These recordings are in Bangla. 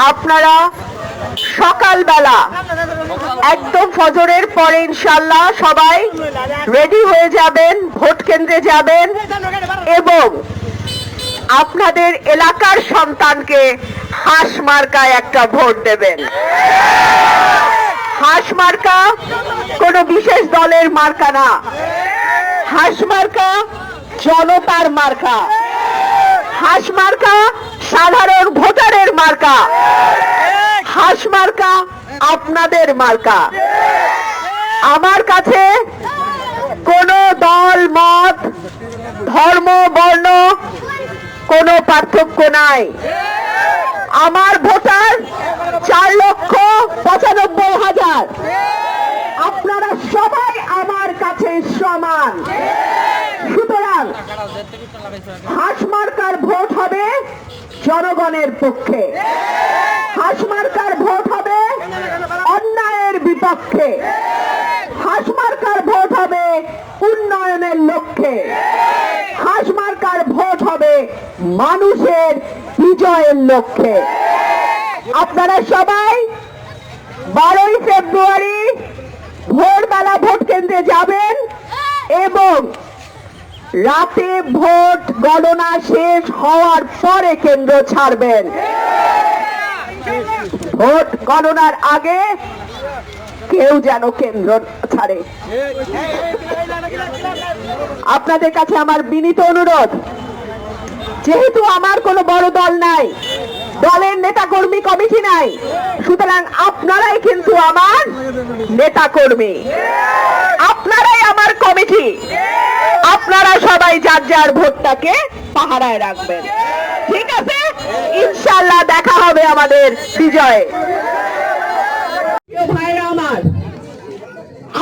আপনারা সকালবেলা একদম ফজরের পরে ইনশাআল্লাহ সবাই রেডি হয়ে যাবেন, ভোট কেন্দ্রে যাবেন এবং আপনাদের এলাকার সন্তানকে হাঁস মার্কায় একটা ভোট দেবেন। হাঁস মার্কা কোনো বিশেষ দলের মার্কা না, হাঁস মার্কা জনতার মার্কা, হাঁস মার্কা সাধারণ ভোটারের মার্কা, হাঁস মার্কা আপনাদের মার্কা। আমার কাছে কোনো দল মত ধর্ম বর্ণ কোনো পার্থক্য নাই। আমার ভোটার 4,95,000। আপনারা সবাই আমার কাছে সমান। সুতরাং হাঁস মার্কার ভোট হবে জনগণের পক্ষে, হাঁস মার্কার ভোট হবে অন্যায়ের বিপক্ষে, হাঁস মার্কার ভোট হবে উন্নয়নের লক্ষ্যে, হাঁস মার্কার ভোট হবে মানুষের বিজয়ের লক্ষ্যে। আপনারা সবাই 12ই ফেব্রুয়ারি ভোরবেলা ভোট কেন্দ্রে যাবেন এবং রাতে ভোট গণনা শেষ হওয়ার পরে কেন্দ্র ছাড়বেন। ভোট গণনার আগে কেউ যেন কেন্দ্র ছাড়ে। আপনাদের কাছে আমার বিনীত অনুরোধ, যেহেতু আমার কোনো বড় দল নাই, দলের নেতা কর্মী কমিটি নাই, সুতরাং আপনারাই কিন্তু আমার নেতা কর্মী, আপনারাই আমার কমিটি। আপনারা সবাই যার যার ভোটটাকে পাহারায় রাখবেন, ঠিক আছে? ইনশাআল্লাহ দেখা হবে আমাদের বিজয়ে। ভাইরা আমার,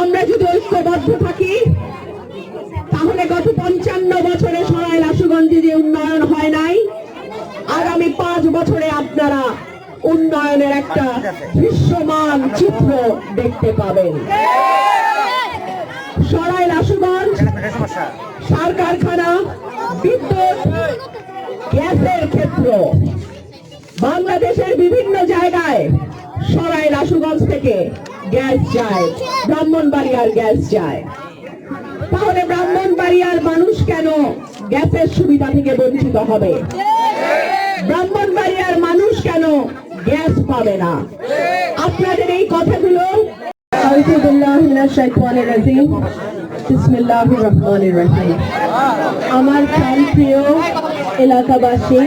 আমরা যদি ঐক্যবদ্ধ থাকি তাহলে গত 55 বছরে সরাইল আশুগঞ্জে যে উন্নয়ন হয় নাই, আগামী 5 বছরে আপনারা উন্নয়নের একটা দৃশ্যমান চিত্র দেখতে পাবেন। সরাইল আশুগঞ্জ সার কারখানা, বিদ্যুৎ, গ্যাসের ক্ষেত্র, বাংলাদেশের বিভিন্ন জায়গায় সরাইল আশুগঞ্জ থেকে গ্যাস যায়, ব্রাহ্মণবাড়িয়ার গ্যাস যায়। তাহলে ব্রাহ্মণবাড়িয়ার মানুষ কেন গ্যাসের সুবিধা থেকে বঞ্চিত হবে? ব্রাহ্মণবাড়িয়ার মানুষ কেন গ্যাস পাবে না? আপনাদের এই কথাগুলো আমার প্রিয় এলাকাবাসী,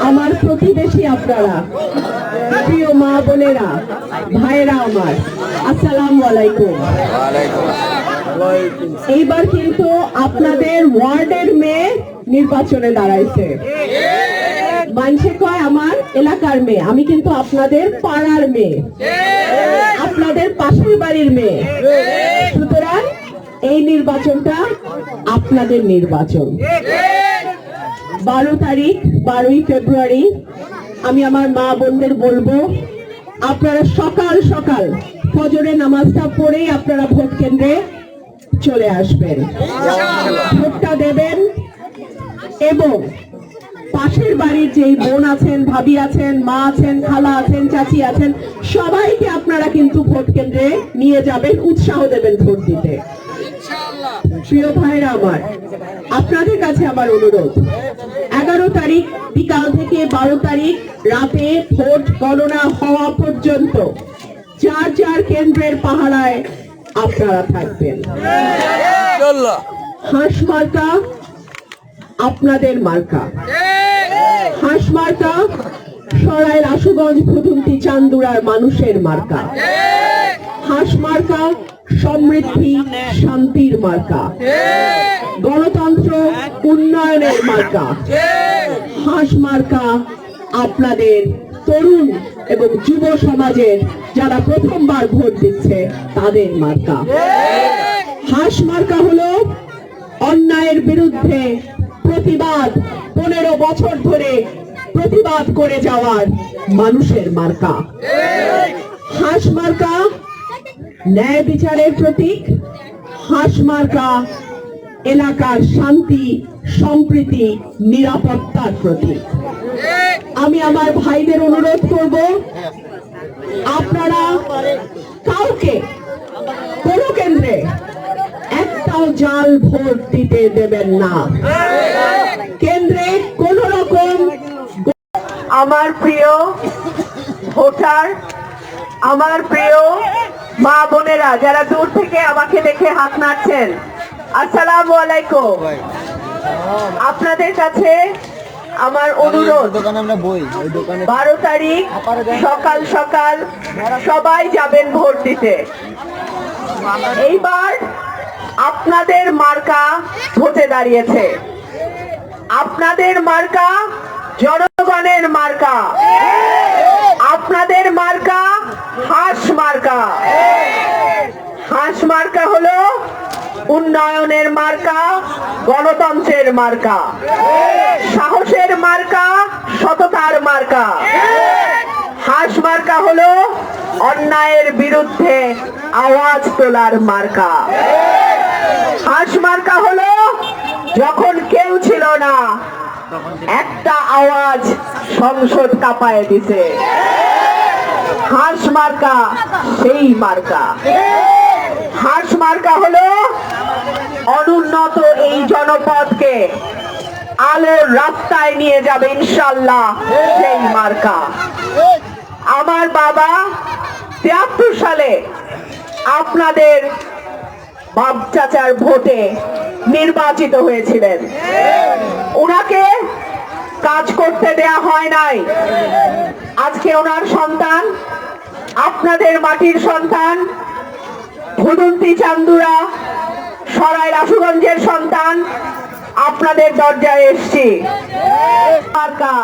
আমার প্রতিবেশী, আপনারা প্রিয় মা বোনেরা, ভাইরা আমার, আসসালামু আলাইকুম। এইবার কিন্তু আপনাদের ওয়ার্ডের মেয়ে নির্বাচনে দাঁড়াইছে। মানুষে কয় আমার এলাকার মেয়ে, আমি কিন্তু আপনাদের পাড়ার মেয়ে, আপনাদের পাশের বাড়ির মেয়ে। সুতরাং এই নির্বাচনটা আপনাদের নির্বাচন। 12ই ফেব্রুয়ারি আমি আমার মা বোনদের বলবো, আপনারা সকাল সকাল ফজরের নামাজটা পড়েই আপনারা ভোট কেন্দ্রে চলে আসবেন, ভোটটা দেবেন এবং পাশের বাড়ির যে বোন আছেন, ভাবি আছেন, মা আছেন, খালা আছেন, চাচি আছেন, সবাইকে আপনারা কিন্তু ভোট কেন্দ্রে নিয়ে যাবেন, উৎসাহ দেবেন ভোট দিতে। প্রিয় ভাইরা আমার, আপনাদের কাছে আমার অনুরোধ, 11 তারিখ বিকাল থেকে 12 তারিখ রাতে ভোট গণনা হওয়া পর্যন্ত যার যার কেন্দ্রের পাহারায় আপনারা থাকবেন। হাঁস মার্কা আপনাদের মার্কা, হাঁস মার্কা সরাইল আশুগঞ্জ ভুতুন্তি চান্দুরার মানুষের মার্কা, হাঁস মার্কা সমৃদ্ধি শান্তির মার্কা, গণতন্ত্র উন্নয়নের মার্কা, হাঁস মার্কা আপনাদের তরুণ এবং যুব সমাজের যারা প্রথমবার ভোট দিচ্ছে তাদের মার্কা। হাঁস মার্কা হলো অন্যায়ের বিরুদ্ধে প্রতিবাদ, 15 বছর ধরে প্রতিবাদ করে যাওয়ার মানুষের মার্কা। হাঁস মার্কা ন্যায় বিচারের প্রতীক, হাঁস মার্কা এলাকার শান্তি সম্প্রীতি নিরাপত্তার প্রতীক। আমি আমার ভাইদের অনুরোধ করব, আপনারা কাউকে কোনো কেন্দ্রে একটাও জাল ভোট দিতে দেবেন না। কেন্দ্রে কোন রকম। আমার প্রিয় ভোটার, আমার প্রিয় মা বোনেরা যারা দূর থেকে আমাকে দেখে হাত নাড়ছেন, আসসালামু আলাইকুম। আপনাদের কাছে আমার অনুরোধ, 12 তারিখ সকাল সকাল সবাই যাবেন ভোট দিতে। এইবার আপনাদের মার্কা ভোটে দাঁড়িয়েছে, আপনাদের মার্কা জনগণের মার্কা, আপনাদের মার্কা হাঁস মার্কা। হাঁস মার্কা হলো উন্নয়নের মার্কা, গণতন্ত্রের মার্কা, সাহসের মার্কা, সততার মার্কা। হাঁস মার্কা হলো অন্যায়ের বিরুদ্ধে আওয়াজ তোলার মার্কা। হাঁস মার্কা হলো যখন কেউ ছিল না, একটা আওয়াজ সংসদ কাঁপায় দিছে। হাঁস মার্কা সেই মার্কা। হাঁস মার্কা হলো অনুন্নত এই জনপদকে আলোর রাস্তায় নিয়ে যাবে ইনশাআল্লাহ সেই মার্কা। আমার বাবা 73 সালে আপনাদের বাপ চাচার ভোটে নির্বাচিত হয়েছিলেন। ওনাকে কাজ করতে দেয়া হয় নাই। আজকে ওনার সন্তান, আপনাদের মাটির সন্তান, ভুদুন্তি চান্দুরা সরাইল আশুগঞ্জের সন্তান, আপনাদের দরজায় এসছি। মার্কা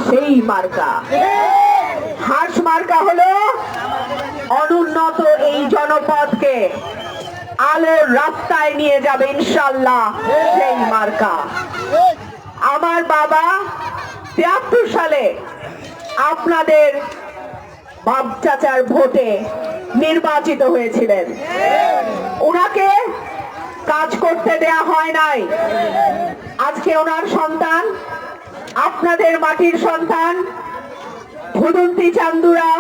সেই মার্কা। হাঁস মার্কা হলো অনুন্নত এই জনপদকে আলোর রাস্তায় নিয়ে যাবে ইনশাআল্লাহ সেই মার্কা। আমার বাবা 73 সালে আপনাদের বাপ চাচার ভোটে নির্বাচিত হয়েছিলেন। ওনাকে কাজ করতে দেয়া হয় নাই। আজকে ওনার সন্তান, আপনাদের মাটির সন্তান, ভুদুন্তি চান্দুরা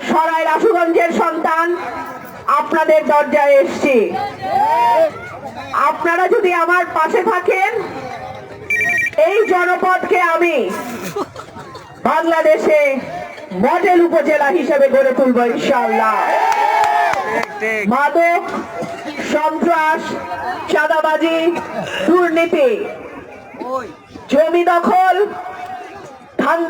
সরাইল আশুগঞ্জের সন্তান, আপনাদের দরজায় এসছি। আপনারা যদি আমার পাশে থাকেন, এই জনপদকে আমি বাংলাদেশে মডেল উপজেলা হিসেবে গড়ে তুলব ইনশাআল্লাহ। মাদক, সন্ত্রাস, চাঁদাবাজি, দুর্নীতি, জমি দখল,